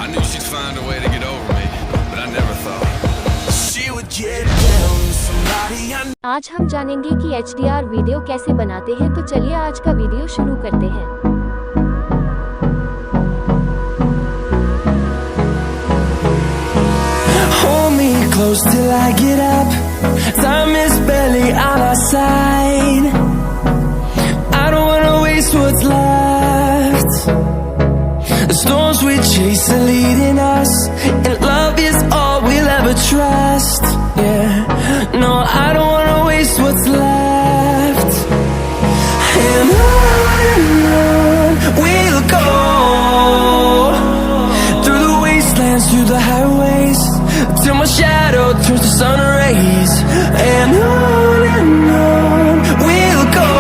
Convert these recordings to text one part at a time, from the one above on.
I knew she'd find a way to get over me, but I never thought she would get down with somebody I knew. आज हम जानेंगे कि HDR video कैसे बनाते हैं, तो चलिए आज का वीडियो शुरू करते हैं। Hold me close till I get up. Time is barely on our side. I don't wanna waste what's left. The storms we chase are leading us, and love is all we'll ever trust. Yeah, no, I don't wanna waste what's left. And on we'll go, through the wastelands, through the highways, till my shadow turns to sun rays. And on we'll go,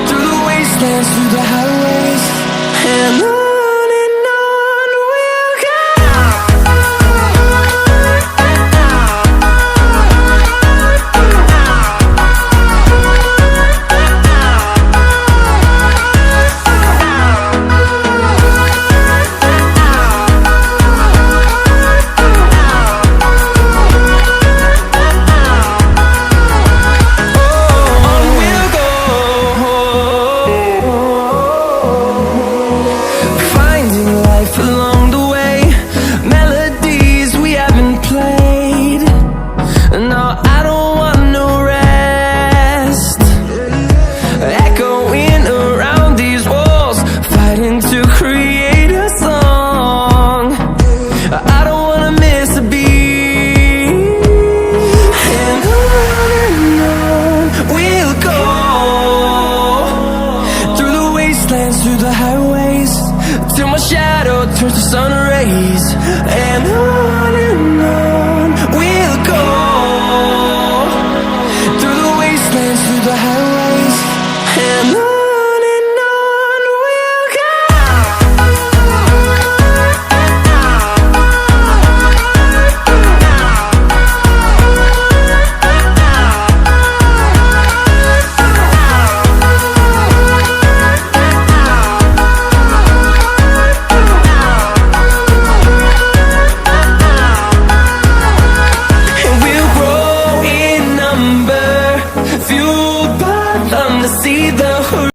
through the wastelands, through the highways, and on we'll go. Through the highways, till my shadow turns to sun rays. And on